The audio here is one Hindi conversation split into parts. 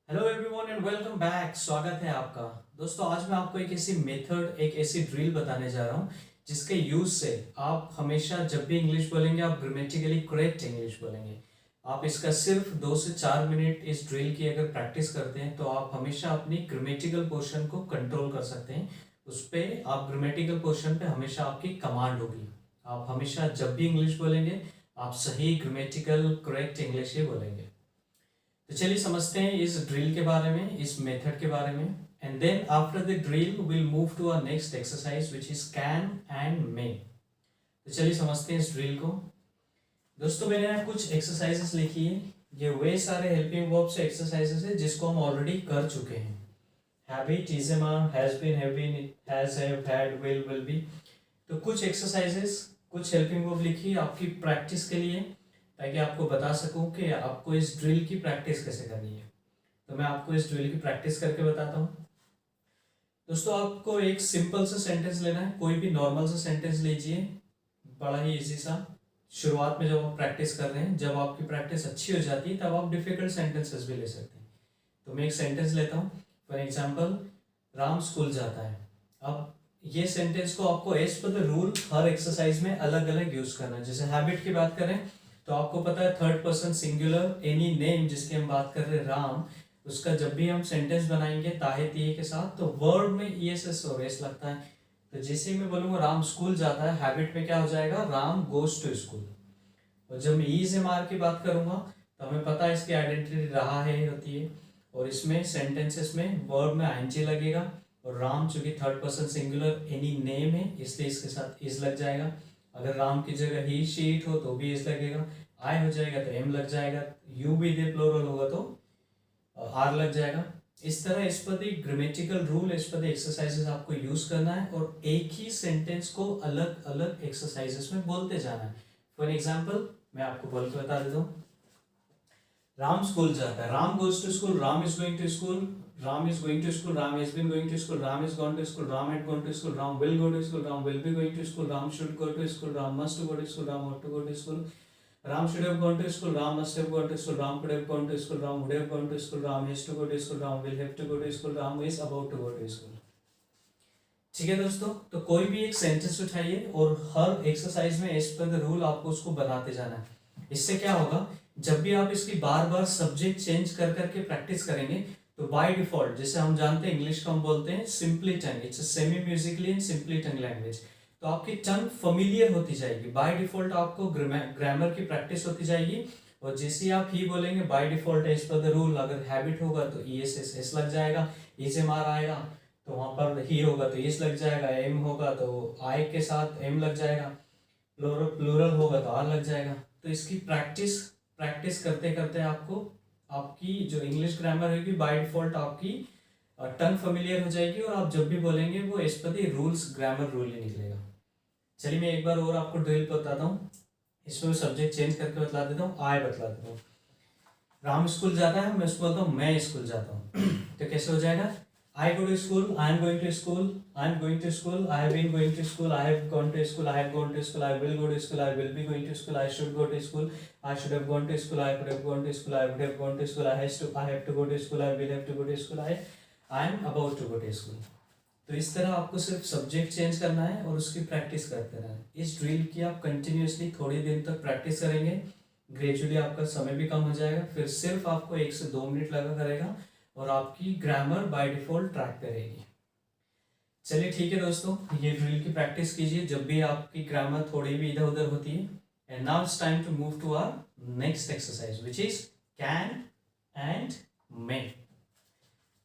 Hello everyone and welcome back. स्वागत है आपका। दोस्तों आज मैं आपको एक ऐसी मेथड, एक ऐसी ड्रिल बताने जा रहा हूँ जिसके यूज से आप हमेशा जब भी इंग्लिश बोलेंगे आप ग्रामेटिकली करेक्ट इंग्लिश बोलेंगे। आप इसका सिर्फ 2 से 4 मिनट इस ड्रिल की अगर प्रैक्टिस करते हैं तो आप हमेशा अपनी ग्रामेटिकल पोर्शन को कंट्रोल कर सकते हैं। उस पर आप ग्रामेटिकल पोर्शन पे हमेशा आपकी कमांड होगी। आप हमेशा जब भी इंग्लिश बोलेंगे आप सही ग्रामेटिकल करेक्ट इंग्लिश ही बोलेंगे। तो चलिए समझते हैं इस ड्रिल के बारे में, इस मेथड के बारे में। And then after the drill will move to our next exercise which is can and may. तो चलिए समझते हैं इस ड्रिल को। दोस्तों मैंने यहाँ कुछ एक्सरसाइजेस लिखी है। ये वे सारे हेल्पिंग वर्ब से एक्सरसाइजेस है जिसको हम ऑलरेडी कर चुके हैं। Habit, is am are, has been, have been, has, have, had, will be. तो कुछ एक्सरसाइजेस, कुछ हेल्पिंग वर्ब लिखी आपकी प्रैक्टिस के लिए, ताकि आपको बता सकूं कि आपको इस ड्रिल की प्रैक्टिस कैसे करनी है। तो मैं आपको इस ड्रिल की प्रैक्टिस करके बताता हूँ। दोस्तों आपको एक सिंपल सा सेंटेंस लेना है, कोई भी नॉर्मल सा सेंटेंस लीजिए, बड़ा ही इजी सा। शुरुआत में जब आप प्रैक्टिस कर रहे हैं, जब आपकी प्रैक्टिस अच्छी हो जाती है तब आप डिफिकल्ट सेंटेंसेस भी ले सकते हैं। तो मैं एक सेंटेंस लेता हूँ। फॉर एग्जाम्पल, राम स्कूल जाता है। अब ये सेंटेंस को आपको as per the rule her exercise में अलग अलग यूज करना है। जैसे हैबिट की बात करें तो आपको पता है third person singular any name जिसकी हम बात कर रहे हैं राम, उसका जब भी हम सेंटेंस बनाएंगे ताहे तिये के साथ तो वर्ड में ईएसएस और एस लगता है। तो जैसे ही मैं बोलूंगा राम स्कूल जाता है, हैबिट में क्या हो जाएगा, राम गोज टू स्कूल। और जब मैं ईज एम आर की बात करूंगा तो हमें पता है इसकी आइडेंटिटी रहा है होती है, और इसमें सेंटेंसेस में वर्ड में आईएनजी लगेगा। और राम चूंकि third person singular any name है इसलिए इसके साथ इज लग जाएगा। अगर राम की जगह ही शी इट हो तो भी इज लगेगा। आई हो जाएगा तो एम लग जाएगा। यू भी दे प्लूरल होगा तो आर लग जाएगा। इस तरह इस पर ग्रामेटिकल रूल, इस पर एक्सरसाइजेस आपको यूज करना है और एक ही सेंटेंस को अलग अलग एक्सरसाइजेस में बोलते जाना है। फॉर एग्जाम्पल मैं आपको बोल के बता देता हूँ। राम स्कूल जाता है, Ram goes to school, Ram is going to school, Ram is going to school, Ram has been going to school, Ram is gone to school, Ram had gone to school, Ram will go to school, Ram will be going to school, Ram should go to school, Ram must go to school, Ram ought to go to school, Ram should have gone to school, Ram must have gone to school, Ram could have gone to school, Ram would have gone to school, Ram has to go to school, Ram will have to go to school, Ram is about to go to school। ठीक है दोस्तों, तो कोई भी एक सेंटेंस उठाइए और हर एक्सरसाइज में एज पर द रूल आपको उसको बनाते जाना है। इससे क्या होगा, जब भी आप इसकी बार बार सब्जेक्ट चेंज कर करके प्रैक्टिस करेंगे तो बाय डिफॉल्ट, जैसे हम जानते हैं इंग्लिश को हम बोलते हैं simply tongue, it's a semi musically and simply tongue language. तो आपकी टंग फेमिलियर होती जाएगी, बाय डिफॉल्ट आपको ग्रामर की प्रैक्टिस होती जाएगी। और जैसे ही आप ही बोलेंगे by default as per the rule, अगर हैबिट होगा तो ई एस एस एस लग जाएगा, इज एम आर आएगा तो वहां पर ही होगा तो इस लग जाएगा, एम होगा तो आई के साथ एम लग जाएगा, प्लूरल होगा तो आर लग जाएगा। तो इसकी प्रैक्टिस करते करते आपको आपकी जो इंग्लिश ग्रामर होगी बाय डिफॉल्ट आपकी टंग फेमिलियर हो जाएगी और आप जब भी बोलेंगे वो as per the rules grammar rule ही निकलेगा। चलिए मैं एक बार और आपको ड्रिल बताता हूँ। इसमें सब्जेक्ट चेंज करके बतला देता हूँ, आई बतला देता हूँ। राम स्कूल जाता है, मैं उसको बोलता हूँ मैं स्कूल जाता हूँ। तो कैसे हो जाएगा, I go to school, I am going to school, I am going to school, I have been going to school, I have gone to school, I have gone to school, I will go to school, I will be going to school, I should go to school, I should have gone to school, I could have gone to school, I would have gone to school, I have to go to school, I will have to go to school, I am about to go to school। तो इस तरह आपको सिर्फ सब्जेक्ट चेंज करना है और उसकी प्रैक्टिस करते रहना है। इस ड्रिल की आप कंटिन्यूसली थोड़ी देर तक प्रैक्टिस करेंगे, ग्रेजुअली आपका समय भी कम हो जाएगा, फिर सिर्फ आपको 1 से 2 मिनट लगा करेगा और आपकी ग्रामर बाय डिफॉल्ट ट्रैक पे रहेगी। चलिए ठीक है दोस्तों, ये ड्रिल की प्रैक्टिस कीजिए जब भी आपकी ग्रामर थोड़ी भी इधर उधर होती है। And now it's time to move to our next exercise which is can and may.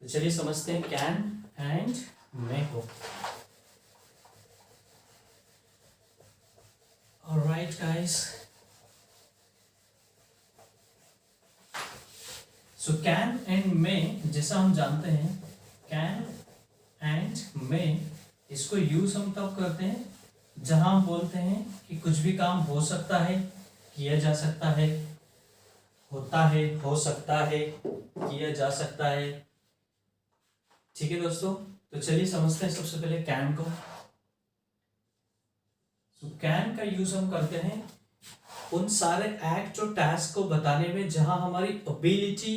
तो चलिए समझते हैं कैन एंड मे को। Alright guys, so can and may, जैसा हम जानते हैं कैन एंड मे, इसको यूज हम तब करते हैं जहां हम बोलते हैं कि कुछ भी काम हो सकता है, किया जा सकता है, होता है, हो सकता है, किया जा सकता है। ठीक है दोस्तों, तो चलिए समझते हैं सबसे पहले कैन को। सो कैन का यूज हम करते हैं उन सारे एक्ट और टास्क को बताने में जहां हमारी एबिलिटी,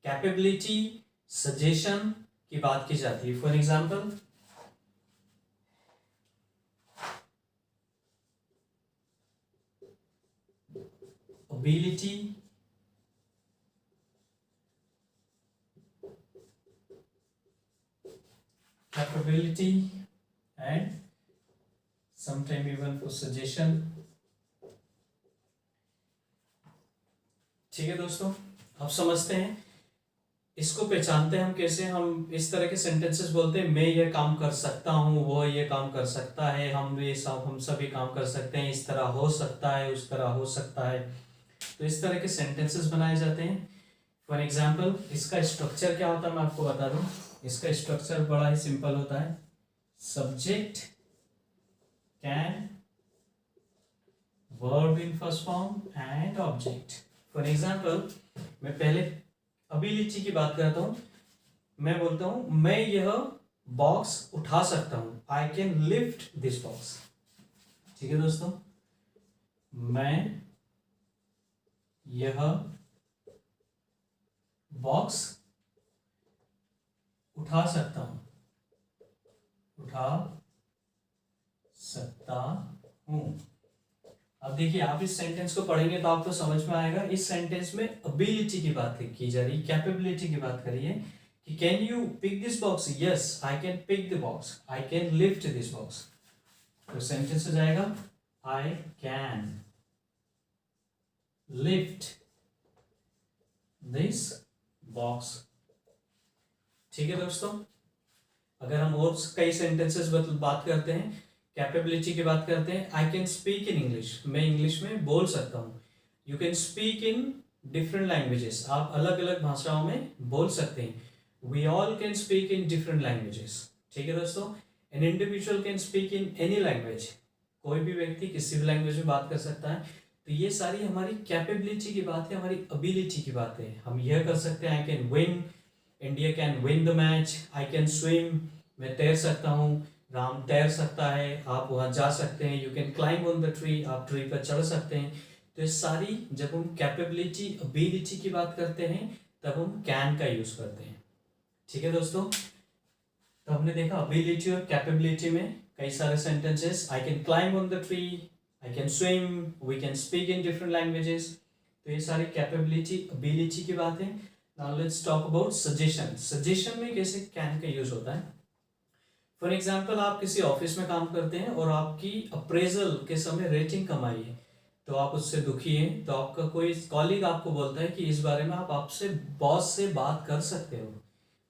कैपेबिलिटी, सजेशन की बात की जाती है। For example, ability, capability and sometime even for suggestion। ठीक है दोस्तों, आप समझते हैं इसको पहचानते हैं हम कैसे। हम इस तरह के सेंटेंसेस बोलते हैं, मैं ये काम कर सकता हूँ, वो ये काम कर सकता है, हम सभी काम कर सकते हैं, इस तरह हो सकता है, उस तरह हो सकता है। तो इस तरह के सेंटेंसेस बनाए जाते हैं। फॉर एग्जाम्पल, इसका स्ट्रक्चर क्या होता है मैं आपको बता दूं। इसका स्ट्रक्चर बड़ा ही सिंपल होता है। Subject, can, verb in first form and object. For example, मैं पहले एबिलिटी की बात करता हूं। मैं बोलता हूं मैं यह बॉक्स उठा सकता हूं, आई कैन लिफ्ट दिस बॉक्स। ठीक है दोस्तों, मैं यह बॉक्स उठा सकता हूं, उठा सकता हूं। अब देखिए, आप इस सेंटेंस को पढ़ेंगे तो आपको समझ में आएगा। इस सेंटेंस में एबिलिटी की बात की जा रही है, कैपेबिलिटी की बात करी है कि can you pick this box, yes I can pick the box, I can lift this box. तो सेंटेंस हो जाएगा I can lift this box. ठीक है दोस्तों, अगर हम और कई सेंटेंसेस बात करते हैं, कैपेबिलिटी की बात करते हैं। I can speak in English, मैं इंग्लिश में बोल सकता हूँ। You can speak in different languages, आप अलग अलग भाषाओं में बोल सकते हैं। We all can speak in different languages. ठीक है दोस्तों, an individual can speak in any language, कोई भी व्यक्ति किसी भी लैंग्वेज में बात कर सकता है। तो ये सारी हमारी कैपेबिलिटी की बात है, हमारी एबिलिटी की बात है। हम यह कर सकते हैं, I can win, India can win the match. I can swim, मैं तैर सकता हूँ, राम तैर सकता है, आप वहाँ जा सकते हैं। You can climb on the tree, आप ट्री पर चढ़ सकते हैं। तो ये सारी, जब हम कैपेबिलिटी, एबिलिटी की बात करते हैं तब हम कैन का यूज करते हैं। ठीक है दोस्तों, तो हमने देखा एबिलिटी और कैपेबिलिटी में कई सारे sentences. I can climb on the tree, I can swim, we can speak in different languages. तो ये सारी कैपेबिलिटी, एबिलिटी की बात है। Now let's talk about suggestion. Suggestion में कैसे कैन का यूज होता है। फॉर एग्जाम्पल, आप किसी ऑफिस में काम करते हैं और आपकी अप्रेजल के समय रेटिंग कम आई है, तो आप उससे दुखी हैं। तो आपका कोई कॉलीग आपको बोलता है कि इस बारे में आप आपसे बॉस से बात कर सकते हो।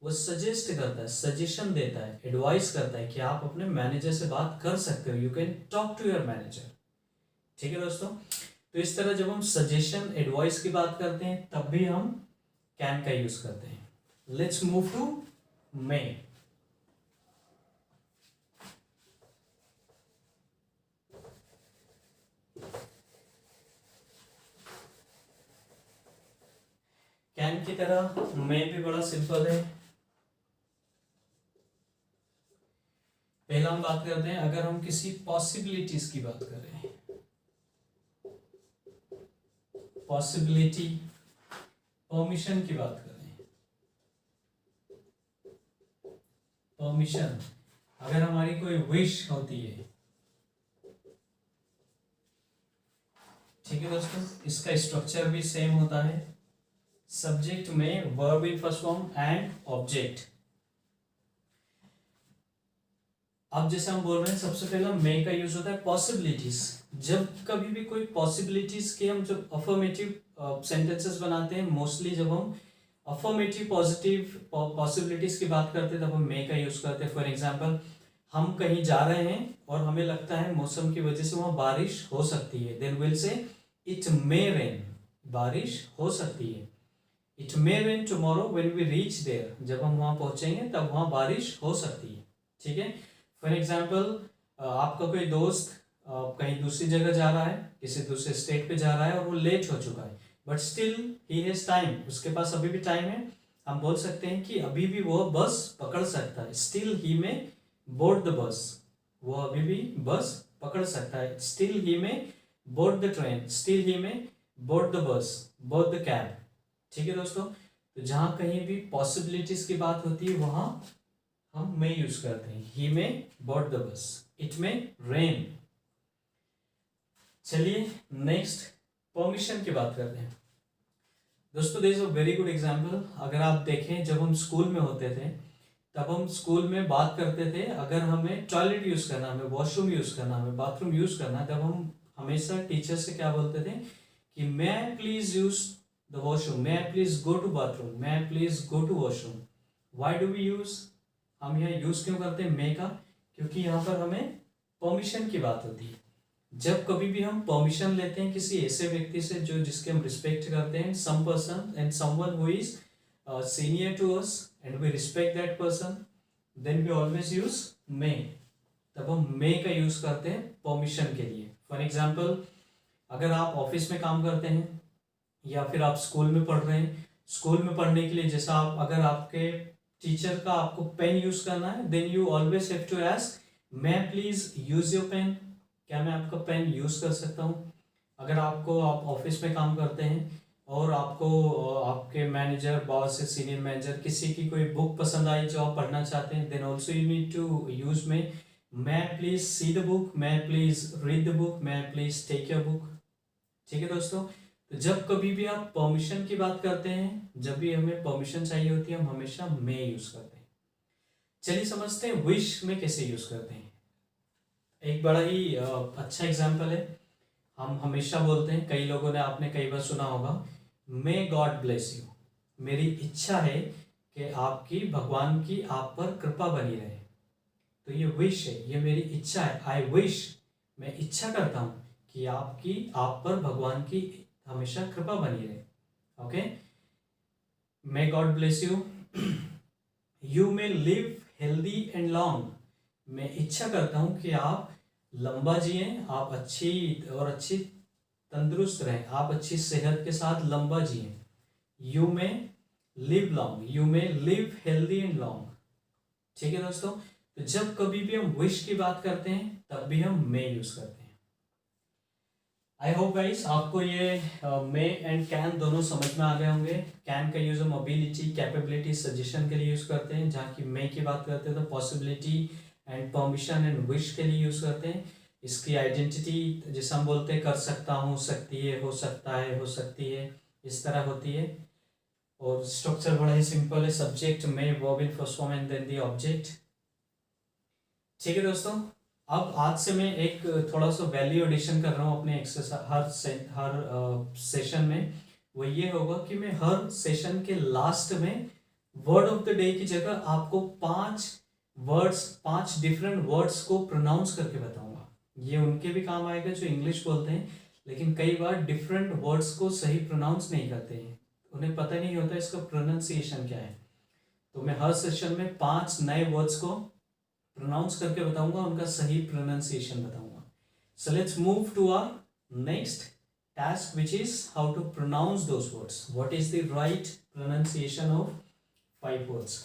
वो सजेस्ट करता है, सजेशन देता है, एडवाइस करता है कि आप अपने मैनेजर से बात कर सकते हो। You can talk to your manager. ठीक है दोस्तों, तो इस तरह जब हम सजेशन, एडवाइस की बात करते हैं तब भी हम कैन का यूज करते हैं। Let's move to may. Can की तरह मे भी बड़ा सिंपल है। पहला हम बात करते हैं, अगर हम किसी पॉसिबिलिटीज की बात करें, पॉसिबिलिटी, परमिशन की बात करें, परमिशन, अगर हमारी कोई विश होती है। ठीक है दोस्तों, इसका स्ट्रक्चर भी सेम होता है। सब्जेक्ट में verb in first form and object. अब जैसे हम बोल रहे हैं, सबसे पहला मे का यूज होता है पॉसिबिलिटीज। जब कभी भी कोई पॉसिबिलिटीज के हम जब अफर्मेटिव सेंटेंसेस बनाते हैं, मोस्टली जब हम अफर्मेटिव पॉजिटिव पॉसिबिलिटीज की बात करते हैं तब हम मे का यूज करते हैं। फॉर एग्जांपल, हम कहीं जा रहे हैं और हमें लगता है मौसम की वजह से वहां बारिश हो सकती है, then will say it may rain, बारिश हो सकती है। It may rain tomorrow when we reach there, जब हम वहां पहुंचेंगे तब वहां बारिश हो सकती है। ठीक है, फॉर एग्जाम्पल, आपका कोई दोस्त कहीं दूसरी जगह जा रहा है, किसी दूसरे स्टेट पे जा रहा है और वो लेट हो चुका है, but still he has time, उसके पास अभी भी टाइम है। हम बोल सकते हैं कि अभी भी वो बस पकड़ सकता है, still he may board the बस, वो अभी भी बस पकड़ सकता है। Still he may board the train, still he may board the bus, board the cab. ठीक है दोस्तों, तो जहाँ कहीं भी पॉसिबिलिटीज की बात होती है वहाँ हम मे यूज करते हैं। He may board the bus, it may rain. चलिए नेक्स्ट परमिशन की बात करते हैं। दोस्तों this is a very good example. अगर आप देखें जब हम स्कूल में होते थे तब हम स्कूल में बात करते थे, अगर हमें टॉयलेट यूज करना, हमें वॉशरूम यूज करना, हमें बाथरूम यूज करना, तब हम हमेशा टीचर से क्या बोलते थे कि may I please use the washroom, may I please go to bathroom, may I please go to washroom. Why do we use, हम यहाँ यूज क्यों करते हैं मे का? क्योंकि यहाँ पर हमें परमिशन की बात होती है। जब कभी भी हम परमिशन लेते हैं किसी ऐसे व्यक्ति से जो जिसके हम रिस्पेक्ट करते हैं, some person and someone who is senior to us and we respect that person, then we always use may. तब हम मे का यूज करते हैं परमिशन के लिए। फॉर एग्जाम्पल, अगर आप ऑफिस में काम करते हैं या फिर आप स्कूल में पढ़ रहे हैं, स्कूल में पढ़ने के लिए जैसा आप, अगर आपके टीचर का आपको पेन यूज करना है, then you always have to ask may I please use your pen, क्या मैं आपका पेन यूज कर सकता हूँ? अगर आपको, आप ऑफिस में काम करते हैं और आपको आपके मैनेजर, बॉस या सीनियर मैनेजर किसी की कोई बुक पसंद आई जो आप पढ़ना चाहते हैं, then also you need to use may I please see the book, may I please read the book, may I please take your book. ठीक है दोस्तों, तो जब कभी भी आप परमिशन की बात करते हैं, जब भी हमें परमिशन चाहिए होती है, हम हमेशा मे यूज करते हैं। चलिए समझते हैं विश में कैसे यूज करते हैं। एक बड़ा ही अच्छा एग्जाम्पल है। हम हमेशा बोलते हैं, कई लोगों ने, आपने कई बार सुना होगा, मे गॉड ब्लेस यू, मेरी इच्छा है कि आपकी, भगवान की आप पर कृपा बनी रहे। तो ये विश है, ये मेरी इच्छा है, आई विश, मैं इच्छा करता हूँ कि आपकी, आप पर भगवान की हमेशा कृपा बनी रहे। Okay, may God bless you. You may live healthy and long, मैं इच्छा करता हूं कि आप लंबा जिए, आप अच्छी तंदुरुस्त रहें, आप अच्छी सेहत के साथ लंबा जिए। You may live long, you may live healthy and long. ठीक है दोस्तों, तो जब कभी भी हम विश की बात करते हैं तब भी हम मे यूज करते हैं। आई होप गाइस आपको ये मे एंड कैन दोनों समझ में आ गए होंगे। कैन का यूज हम एबिलिटी, कैपेबिलिटी, सजेशन के लिए यूज करते हैं, जहाँ की मे की बात करते हैं तो possibility and permission and wish के लिए यूज करते हैं। इसकी आइडेंटिटी जिसे हम बोलते हैं कर सकता हूँ, सकती है, हो सकता है, हो सकती है, इस तरह होती है। और स्ट्रक्चर बड़ा ही सिंपल है, subject may, verb in first form and then the object. ठीक है दोस्तों, अब आज से मैं एक थोड़ा सा वैल्यू एडिशन कर रहा हूँ अपने एक्सरसाइज, हर सेशन में। वो ये होगा कि मैं हर सेशन के लास्ट में वर्ड ऑफ द डे की जगह आपको 5 डिफरेंट वर्ड्स को प्रोनाउंस करके बताऊंगा। ये उनके भी काम आएगा जो इंग्लिश बोलते हैं, लेकिन कई बार डिफरेंट वर्ड्स को सही प्रोनाउंस नहीं करते हैं, उन्हें पता नहीं होता इसका प्रोनाउंसिएशन क्या है। तो मैं हर सेशन में 5 नए वर्ड्स को प्रोनाउंस करके बताऊंगा, उनका सही प्रोनाउंसिएशन बताऊंगा। So let's move to our next task, which is how to pronounce those words. What is the right pronunciation of 5 words.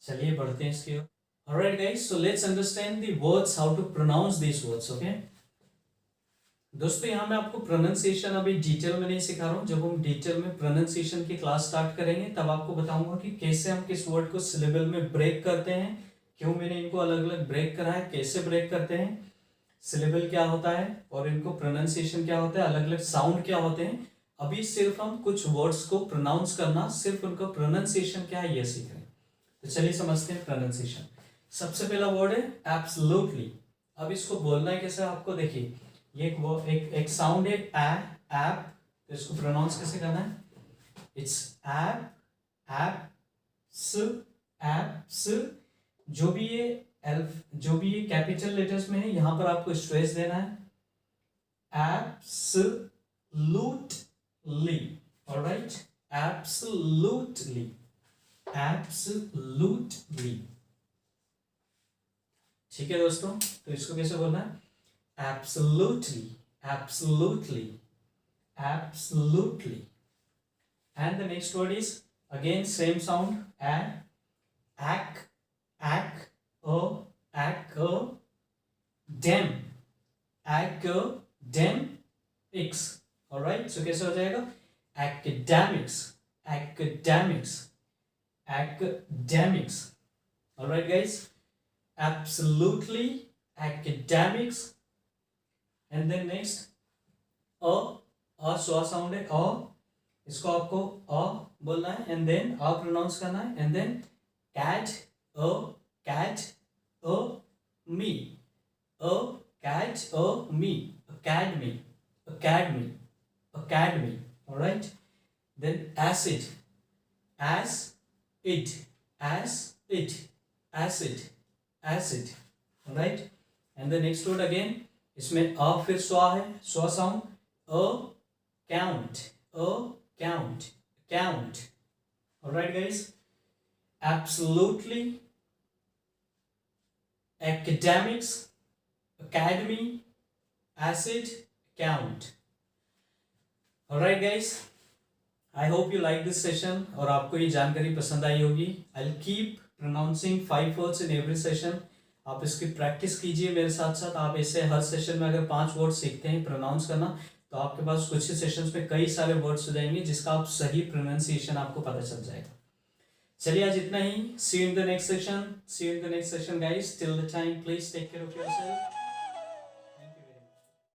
चलिए बढ़ते हैं इसके ओर। Alright guys, so let's understand the words, how to pronounce these words. Okay दोस्तों, यहाँ मैं आपको प्रोनाउंसिएशन अभी डिटेल में नहीं सिखा रहा हूँ। जब हम डिटेल में प्रोनाउंसिएशन की क्लास स्टार्ट करेंगे तब आपको बताऊंगा कि कैसे हम किस वर्ड को सिलेबल में ब्रेक करते हैं, क्यों मैंने इनको अलग अलग ब्रेक करा है, कैसे ब्रेक करते हैं, सिलेबल क्या होता है और इनको प्रोनाउंसिएशन क्या होता है, अलग अलग साउंड क्या होते हैं। अभी सिर्फ हम कुछ वर्ड्स को प्रोनाउंस करना, सिर्फ उनका प्रोनाउंसिएशन क्या है ये सीख रहे हैं। तो चलिए समझते हैं प्रोनाउंसिएशन। सबसे पहला वर्ड है एब्सोल्युटली। अब इसको बोलना है कैसे, आपको देखिए, ये एक साउंड है ऐप, तो इसको प्रोनाउंस कैसे करना है, इट्स ऐप, एप्स, एप्स। जो भी ये कैपिटल लेटर्स में है, यहां पर आपको स्ट्रेस देना है, एब्सोल्युटली। Alright, absolutely, absolutely. ठीक है दोस्तों, तो इसको कैसे बोलना है, absolutely, absolutely, absolutely. And the next word is again same sound, ack, dem, academics. All right, so कैसे हो जाएगा, academics, academics, academics. All right guys, absolutely academics. And then next अ स्व साउंड है अ, इसको आपको अ बोलना है एंड देन अ प्रोनाउंस करना है and then cat a cat a me a cat a me academy academy academy. All right, then acid as it as it acid acid. All right, and the next word again, इसमें अ फिर स्व है, स्व sound a count a count count. All right guys, absolutely academics academy acid count. All right guys, I hope you like this session और आपको ये जानकारी पसंद आई होगी. I'll keep pronouncing 5 words in every session. आप इसकी प्रैक्टिस कीजिए मेरे साथ साथ. आप ऐसे हर सेशन में अगर 5 वर्ड सीखते हैं प्रोनाउंस करना, तो आपके पास कुछ ही सेशंस में कई सारे वर्ड्स हो जाएंगे जिसका आप सही प्रोनाउंसिएशन आपको पता चल जाएगा. चलिए आज इतना ही. See you in the next session. See you in the next session guys. Till the time, please take care of yourself.